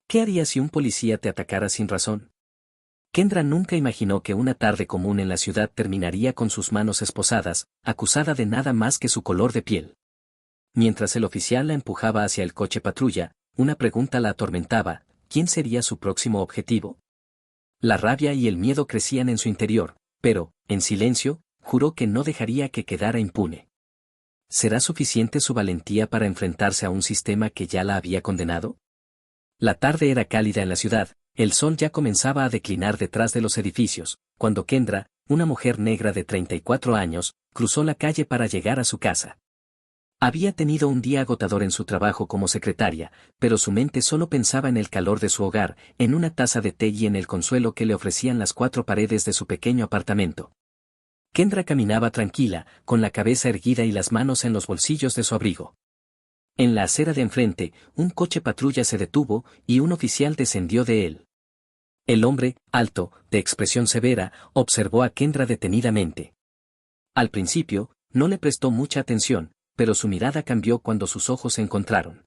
¿Qué harías si un policía te atacara sin razón? Kendra nunca imaginó que una tarde común en la ciudad terminaría con sus manos esposadas, acusada de nada más que su color de piel. Mientras el oficial la empujaba hacia el coche patrulla, una pregunta la atormentaba: ¿quién sería su próximo objetivo? La rabia y el miedo crecían en su interior, pero, en silencio, juró que no dejaría que quedara impune. ¿Será suficiente su valentía para enfrentarse a un sistema que ya la había condenado? La tarde era cálida en la ciudad, el sol ya comenzaba a declinar detrás de los edificios, cuando Kendra, una mujer negra de 34 años, cruzó la calle para llegar a su casa. Había tenido un día agotador en su trabajo como secretaria, pero su mente solo pensaba en el calor de su hogar, en una taza de té y en el consuelo que le ofrecían las cuatro paredes de su pequeño apartamento. Kendra caminaba tranquila, con la cabeza erguida y las manos en los bolsillos de su abrigo. En la acera de enfrente, un coche patrulla se detuvo y un oficial descendió de él. El hombre, alto, de expresión severa, observó a Kendra detenidamente. Al principio, no le prestó mucha atención, pero su mirada cambió cuando sus ojos se encontraron.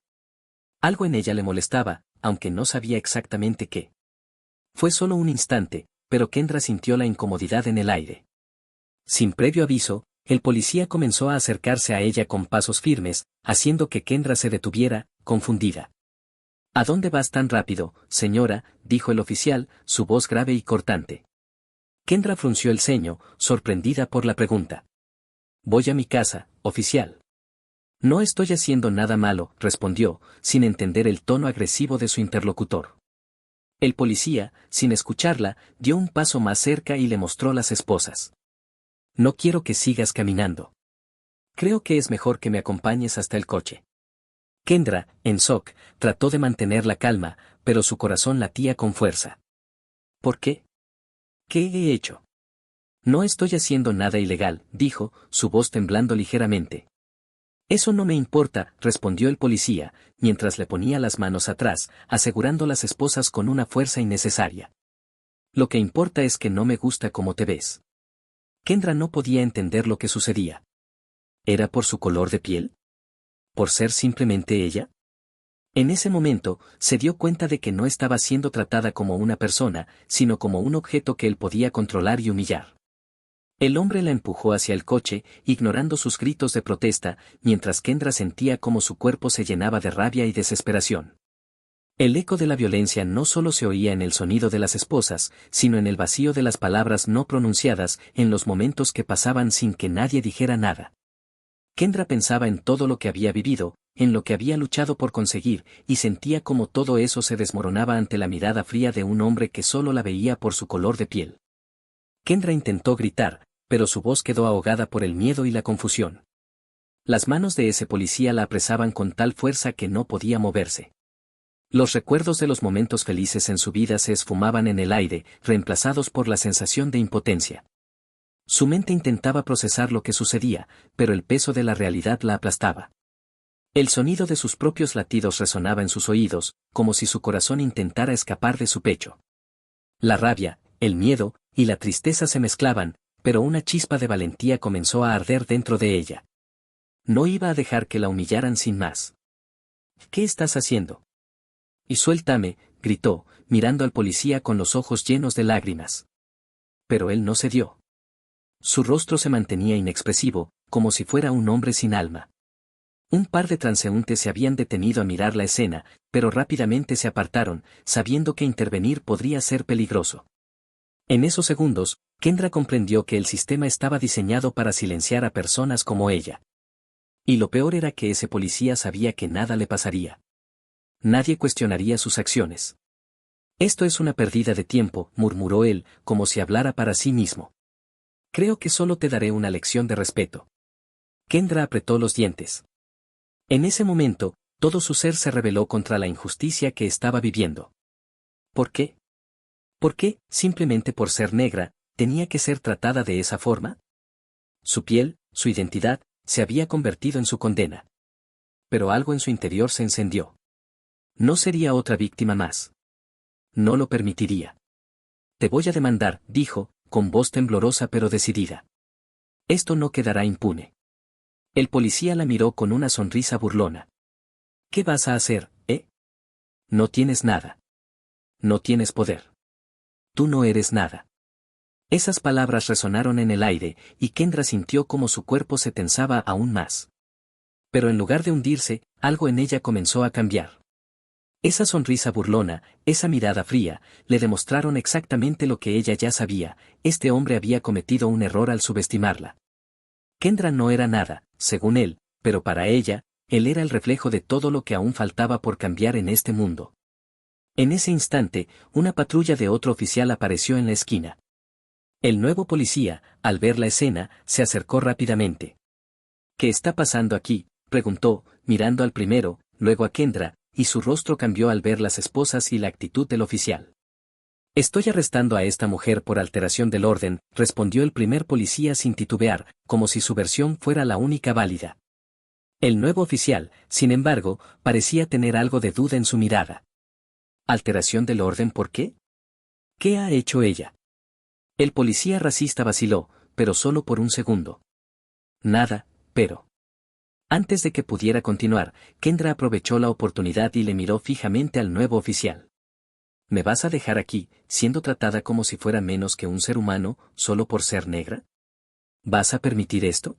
Algo en ella le molestaba, aunque no sabía exactamente qué. Fue solo un instante, pero Kendra sintió la incomodidad en el aire. Sin previo aviso, el policía comenzó a acercarse a ella con pasos firmes, haciendo que Kendra se detuviera, confundida. ¿A dónde vas tan rápido, señora?, dijo el oficial, su voz grave y cortante. Kendra frunció el ceño, sorprendida por la pregunta. Voy a mi casa, oficial. No estoy haciendo nada malo, respondió, sin entender el tono agresivo de su interlocutor. El policía, sin escucharla, dio un paso más cerca y le mostró las esposas. No quiero que sigas caminando. Creo que es mejor que me acompañes hasta el coche. Kendra, en shock, trató de mantener la calma, pero su corazón latía con fuerza. ¿Por qué? ¿Qué he hecho? No estoy haciendo nada ilegal, dijo, su voz temblando ligeramente. Eso no me importa, respondió el policía, mientras le ponía las manos atrás, asegurando las esposas con una fuerza innecesaria. Lo que importa es que no me gusta cómo te ves. Kendra no podía entender lo que sucedía. ¿Era por su color de piel? ¿Por ser simplemente ella? En ese momento, se dio cuenta de que no estaba siendo tratada como una persona, sino como un objeto que él podía controlar y humillar. El hombre la empujó hacia el coche, ignorando sus gritos de protesta, mientras Kendra sentía cómo su cuerpo se llenaba de rabia y desesperación. El eco de la violencia no solo se oía en el sonido de las esposas, sino en el vacío de las palabras no pronunciadas, en los momentos que pasaban sin que nadie dijera nada. Kendra pensaba en todo lo que había vivido, en lo que había luchado por conseguir, y sentía como todo eso se desmoronaba ante la mirada fría de un hombre que solo la veía por su color de piel. Kendra intentó gritar, pero su voz quedó ahogada por el miedo y la confusión. Las manos de ese policía la apresaban con tal fuerza que no podía moverse. Los recuerdos de los momentos felices en su vida se esfumaban en el aire, reemplazados por la sensación de impotencia. Su mente intentaba procesar lo que sucedía, pero el peso de la realidad la aplastaba. El sonido de sus propios latidos resonaba en sus oídos, como si su corazón intentara escapar de su pecho. La rabia, el miedo y la tristeza se mezclaban, pero una chispa de valentía comenzó a arder dentro de ella. No iba a dejar que la humillaran sin más. ¿Qué estás haciendo? Y suéltame, gritó, mirando al policía con los ojos llenos de lágrimas. Pero él no cedió. Su rostro se mantenía inexpresivo, como si fuera un hombre sin alma. Un par de transeúntes se habían detenido a mirar la escena, pero rápidamente se apartaron, sabiendo que intervenir podría ser peligroso. En esos segundos, Kendra comprendió que el sistema estaba diseñado para silenciar a personas como ella. Y lo peor era que ese policía sabía que nada le pasaría. Nadie cuestionaría sus acciones. Esto es una pérdida de tiempo, murmuró él, como si hablara para sí mismo. Creo que solo te daré una lección de respeto. Kendra apretó los dientes. En ese momento, todo su ser se rebeló contra la injusticia que estaba viviendo. ¿Por qué? ¿Por qué, simplemente por ser negra, tenía que ser tratada de esa forma? Su piel, su identidad, se había convertido en su condena. Pero algo en su interior se encendió. No sería otra víctima más. No lo permitiría. Te voy a demandar, dijo, con voz temblorosa pero decidida. Esto no quedará impune. El policía la miró con una sonrisa burlona. ¿Qué vas a hacer, eh? No tienes nada. No tienes poder. Tú no eres nada. Esas palabras resonaron en el aire, y Kendra sintió como su cuerpo se tensaba aún más. Pero en lugar de hundirse, algo en ella comenzó a cambiar. Esa sonrisa burlona, esa mirada fría, le demostraron exactamente lo que ella ya sabía: este hombre había cometido un error al subestimarla. Kendra no era nada, según él, pero para ella, él era el reflejo de todo lo que aún faltaba por cambiar en este mundo. En ese instante, una patrulla de otro oficial apareció en la esquina. El nuevo policía, al ver la escena, se acercó rápidamente. ¿Qué está pasando aquí?, preguntó, mirando al primero, luego a Kendra, y su rostro cambió al ver las esposas y la actitud del oficial. Estoy arrestando a esta mujer por alteración del orden, respondió el primer policía sin titubear, como si su versión fuera la única válida. El nuevo oficial, sin embargo, parecía tener algo de duda en su mirada. ¿Alteración del orden por qué? ¿Qué ha hecho ella? El policía racista vaciló, pero solo por un segundo. Nada, pero... Antes de que pudiera continuar, Kendra aprovechó la oportunidad y le miró fijamente al nuevo oficial. ¿Me vas a dejar aquí, siendo tratada como si fuera menos que un ser humano, solo por ser negra? ¿Vas a permitir esto?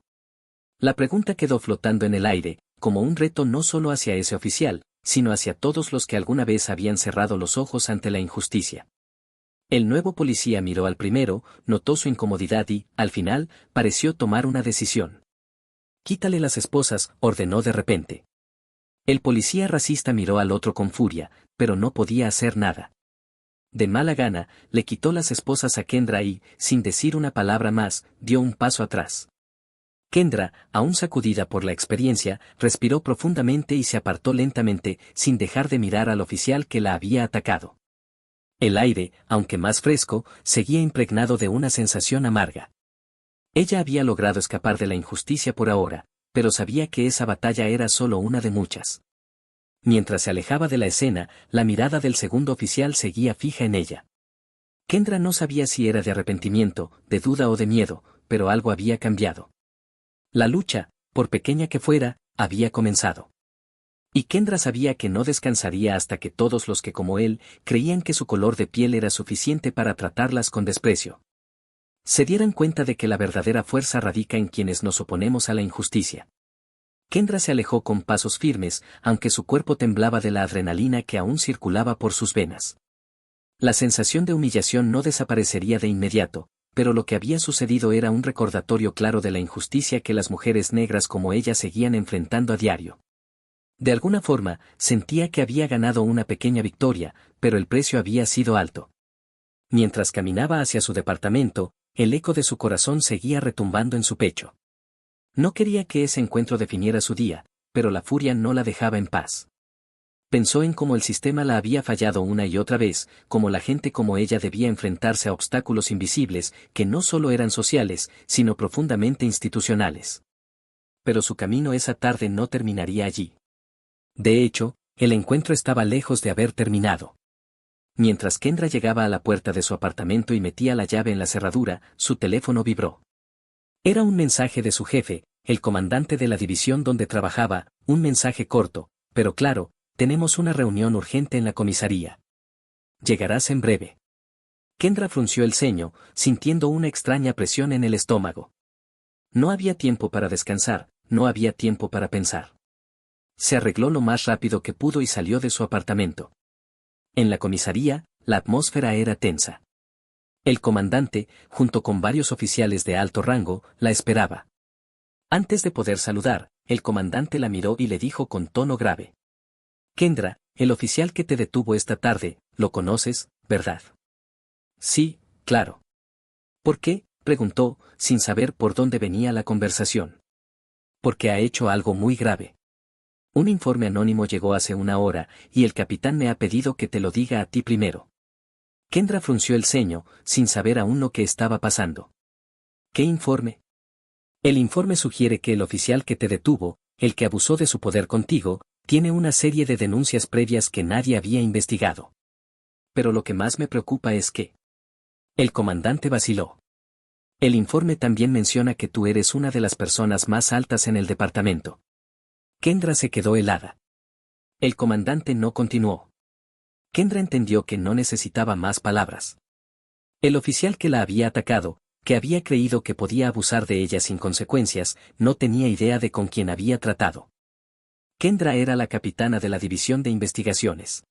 La pregunta quedó flotando en el aire, como un reto no solo hacia ese oficial, sino hacia todos los que alguna vez habían cerrado los ojos ante la injusticia. El nuevo policía miró al primero, notó su incomodidad y, al final, pareció tomar una decisión. «Quítale las esposas», ordenó de repente. El policía racista miró al otro con furia, pero no podía hacer nada. De mala gana, le quitó las esposas a Kendra y, sin decir una palabra más, dio un paso atrás. Kendra, aún sacudida por la experiencia, respiró profundamente y se apartó lentamente, sin dejar de mirar al oficial que la había atacado. El aire, aunque más fresco, seguía impregnado de una sensación amarga. Ella había logrado escapar de la injusticia por ahora, pero sabía que esa batalla era solo una de muchas. Mientras se alejaba de la escena, la mirada del segundo oficial seguía fija en ella. Kendra no sabía si era de arrepentimiento, de duda o de miedo, pero algo había cambiado. La lucha, por pequeña que fuera, había comenzado. Y Kendra sabía que no descansaría hasta que todos los que como él, creían que su color de piel era suficiente para tratarlas con desprecio, se dieran cuenta de que la verdadera fuerza radica en quienes nos oponemos a la injusticia. Kendra se alejó con pasos firmes, aunque su cuerpo temblaba de la adrenalina que aún circulaba por sus venas. La sensación de humillación no desaparecería de inmediato, pero lo que había sucedido era un recordatorio claro de la injusticia que las mujeres negras como ella seguían enfrentando a diario. De alguna forma, sentía que había ganado una pequeña victoria, pero el precio había sido alto. Mientras caminaba hacia su departamento, el eco de su corazón seguía retumbando en su pecho. No quería que ese encuentro definiera su día, pero la furia no la dejaba en paz. Pensó en cómo el sistema la había fallado una y otra vez, cómo la gente como ella debía enfrentarse a obstáculos invisibles, que no solo eran sociales, sino profundamente institucionales. Pero su camino esa tarde no terminaría allí. De hecho, el encuentro estaba lejos de haber terminado. Mientras Kendra llegaba a la puerta de su apartamento y metía la llave en la cerradura, su teléfono vibró. Era un mensaje de su jefe, el comandante de la división donde trabajaba, un mensaje corto, pero claro: tenemos una reunión urgente en la comisaría. Llegarás en breve. Kendra frunció el ceño, sintiendo una extraña presión en el estómago. No había tiempo para descansar, no había tiempo para pensar. Se arregló lo más rápido que pudo y salió de su apartamento. En la comisaría, la atmósfera era tensa. El comandante, junto con varios oficiales de alto rango, la esperaba. Antes de poder saludar, el comandante la miró y le dijo con tono grave: Kendra, el oficial que te detuvo esta tarde, lo conoces, ¿verdad? Sí, claro. ¿Por qué?, preguntó, sin saber por dónde venía la conversación. Porque ha hecho algo muy grave. Un informe anónimo llegó hace una hora, y el capitán me ha pedido que te lo diga a ti primero. Kendra frunció el ceño, sin saber aún lo que estaba pasando. ¿Qué informe? El informe sugiere que el oficial que te detuvo, el que abusó de su poder contigo, tiene una serie de denuncias previas que nadie había investigado. Pero lo que más me preocupa es que... El comandante vaciló. El informe también menciona que tú eres una de las personas más altas en el departamento. Kendra se quedó helada. El comandante no continuó. Kendra entendió que no necesitaba más palabras. El oficial que la había atacado, que había creído que podía abusar de ella sin consecuencias, no tenía idea de con quién había tratado. Kendra era la capitana de la división de investigaciones.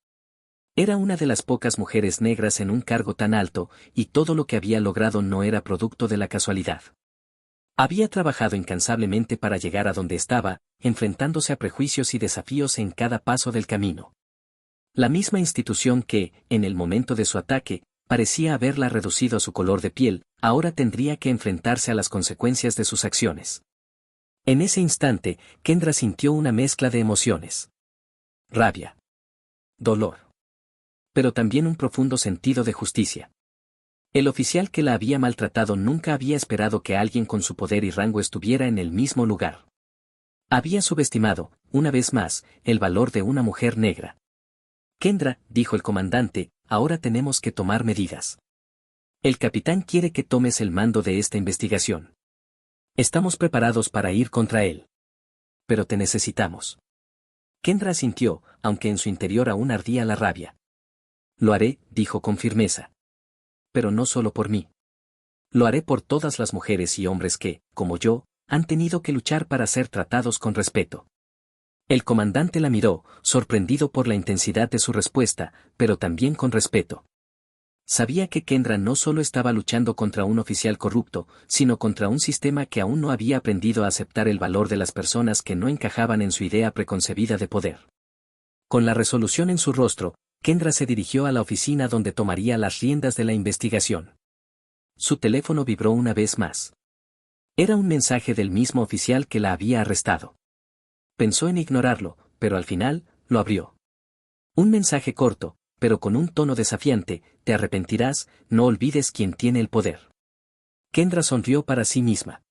Era una de las pocas mujeres negras en un cargo tan alto, y todo lo que había logrado no era producto de la casualidad. Había trabajado incansablemente para llegar a donde estaba, enfrentándose a prejuicios y desafíos en cada paso del camino. La misma institución que, en el momento de su ataque, parecía haberla reducido a su color de piel, ahora tendría que enfrentarse a las consecuencias de sus acciones. En ese instante, Kendra sintió una mezcla de emociones. Rabia. Dolor. Pero también un profundo sentido de justicia. El oficial que la había maltratado nunca había esperado que alguien con su poder y rango estuviera en el mismo lugar. Había subestimado, una vez más, el valor de una mujer negra. Kendra, dijo el comandante, ahora tenemos que tomar medidas. El capitán quiere que tomes el mando de esta investigación. Estamos preparados para ir contra él. Pero te necesitamos. Kendra asintió, aunque en su interior aún ardía la rabia. Lo haré, dijo con firmeza. Pero no solo por mí. Lo haré por todas las mujeres y hombres que, como yo, han tenido que luchar para ser tratados con respeto. El comandante la miró, sorprendido por la intensidad de su respuesta, pero también con respeto. Sabía que Kendra no solo estaba luchando contra un oficial corrupto, sino contra un sistema que aún no había aprendido a aceptar el valor de las personas que no encajaban en su idea preconcebida de poder. Con la resolución en su rostro, Kendra se dirigió a la oficina donde tomaría las riendas de la investigación. Su teléfono vibró una vez más. Era un mensaje del mismo oficial que la había arrestado. Pensó en ignorarlo, pero al final, lo abrió. Un mensaje corto, pero con un tono desafiante: te arrepentirás, no olvides quién tiene el poder. Kendra sonrió para sí misma.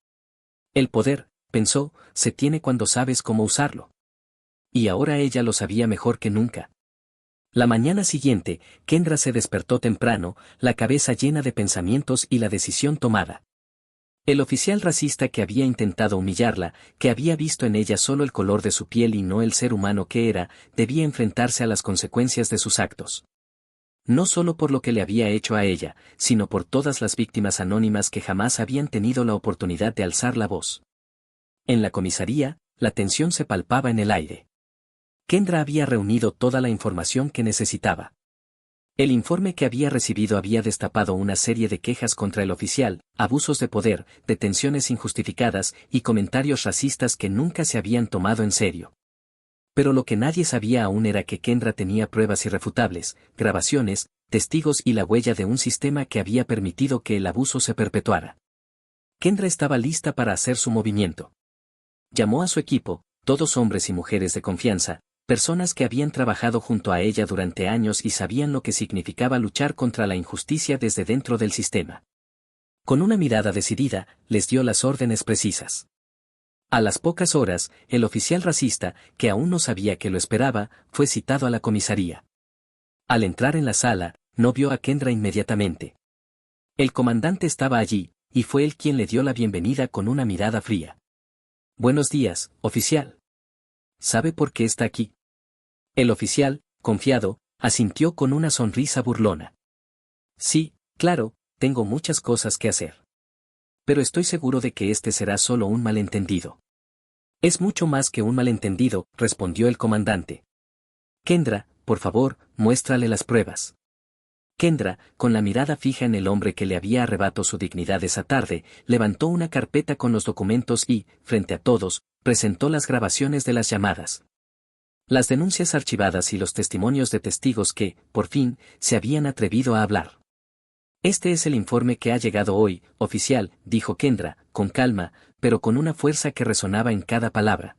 El poder, pensó, se tiene cuando sabes cómo usarlo. Y ahora ella lo sabía mejor que nunca. La mañana siguiente, Kendra se despertó temprano, la cabeza llena de pensamientos y la decisión tomada. El oficial racista que había intentado humillarla, que había visto en ella solo el color de su piel y no el ser humano que era, debía enfrentarse a las consecuencias de sus actos. No solo por lo que le había hecho a ella, sino por todas las víctimas anónimas que jamás habían tenido la oportunidad de alzar la voz. En la comisaría, la tensión se palpaba en el aire. Kendra había reunido toda la información que necesitaba. El informe que había recibido había destapado una serie de quejas contra el oficial, abusos de poder, detenciones injustificadas y comentarios racistas que nunca se habían tomado en serio. Pero lo que nadie sabía aún era que Kendra tenía pruebas irrefutables, grabaciones, testigos y la huella de un sistema que había permitido que el abuso se perpetuara. Kendra estaba lista para hacer su movimiento. Llamó a su equipo, todos hombres y mujeres de confianza, personas que habían trabajado junto a ella durante años y sabían lo que significaba luchar contra la injusticia desde dentro del sistema. Con una mirada decidida, les dio las órdenes precisas. A las pocas horas, el oficial racista, que aún no sabía que lo esperaba, fue citado a la comisaría. Al entrar en la sala, no vio a Kendra inmediatamente. El comandante estaba allí, y fue él quien le dio la bienvenida con una mirada fría. Buenos días, oficial. ¿Sabe por qué está aquí? El oficial, confiado, asintió con una sonrisa burlona. Sí, claro, tengo muchas cosas que hacer. Pero estoy seguro de que este será solo un malentendido. Es mucho más que un malentendido, respondió el comandante. Kendra, por favor, muéstrale las pruebas. Kendra, con la mirada fija en el hombre que le había arrebatado su dignidad esa tarde, levantó una carpeta con los documentos y, frente a todos, presentó las grabaciones de las llamadas. Las denuncias archivadas y los testimonios de testigos que, por fin, se habían atrevido a hablar. Este es el informe que ha llegado hoy, oficial, dijo Kendra, con calma, pero con una fuerza que resonaba en cada palabra.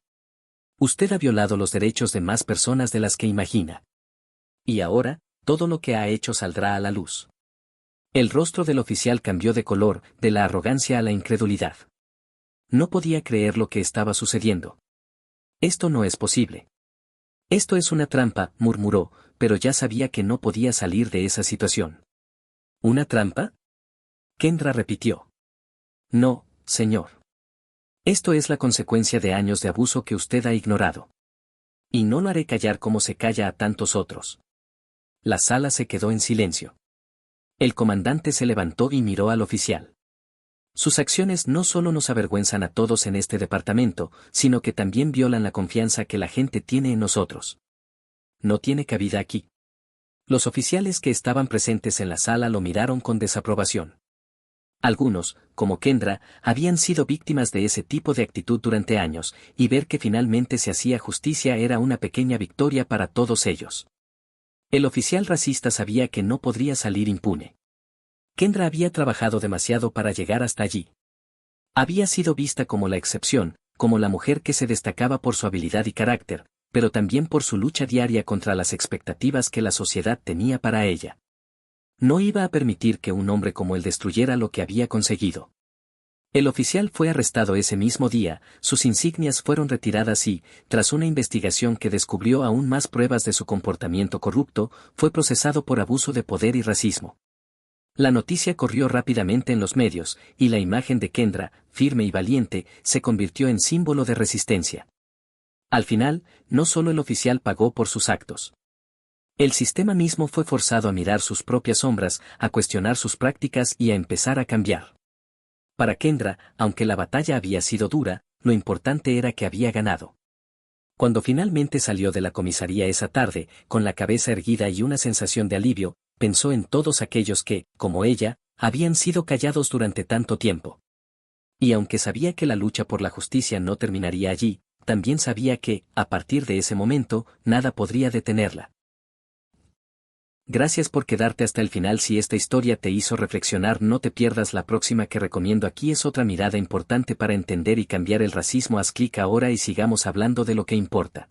Usted ha violado los derechos de más personas de las que imagina. Y ahora, todo lo que ha hecho saldrá a la luz. El rostro del oficial cambió de color, de la arrogancia a la incredulidad. No podía creer lo que estaba sucediendo. Esto no es posible. Esto es una trampa, murmuró, pero ya sabía que no podía salir de esa situación. ¿Una trampa? Kendra repitió. No, señor. Esto es la consecuencia de años de abuso que usted ha ignorado. Y no lo haré callar como se calla a tantos otros. La sala se quedó en silencio. El comandante se levantó y miró al oficial. Sus acciones no solo nos avergüenzan a todos en este departamento, sino que también violan la confianza que la gente tiene en nosotros. No tiene cabida aquí. Los oficiales que estaban presentes en la sala lo miraron con desaprobación. Algunos, como Kendra, habían sido víctimas de ese tipo de actitud durante años, y ver que finalmente se hacía justicia era una pequeña victoria para todos ellos. El oficial racista sabía que no podría salir impune. Kendra había trabajado demasiado para llegar hasta allí. Había sido vista como la excepción, como la mujer que se destacaba por su habilidad y carácter, pero también por su lucha diaria contra las expectativas que la sociedad tenía para ella. No iba a permitir que un hombre como él destruyera lo que había conseguido. El oficial fue arrestado ese mismo día, sus insignias fueron retiradas y, tras una investigación que descubrió aún más pruebas de su comportamiento corrupto, fue procesado por abuso de poder y racismo. La noticia corrió rápidamente en los medios, y la imagen de Kendra, firme y valiente, se convirtió en símbolo de resistencia. Al final, no solo el oficial pagó por sus actos. El sistema mismo fue forzado a mirar sus propias sombras, a cuestionar sus prácticas y a empezar a cambiar. Para Kendra, aunque la batalla había sido dura, lo importante era que había ganado. Cuando finalmente salió de la comisaría esa tarde, con la cabeza erguida y una sensación de alivio, pensó en todos aquellos que, como ella, habían sido callados durante tanto tiempo. Y aunque sabía que la lucha por la justicia no terminaría allí, también sabía que, a partir de ese momento, nada podría detenerla. Gracias por quedarte hasta el final. Si esta historia te hizo reflexionar, no te pierdas la próxima que recomiendo. Aquí es otra mirada importante para entender y cambiar el racismo. Haz clic ahora y sigamos hablando de lo que importa.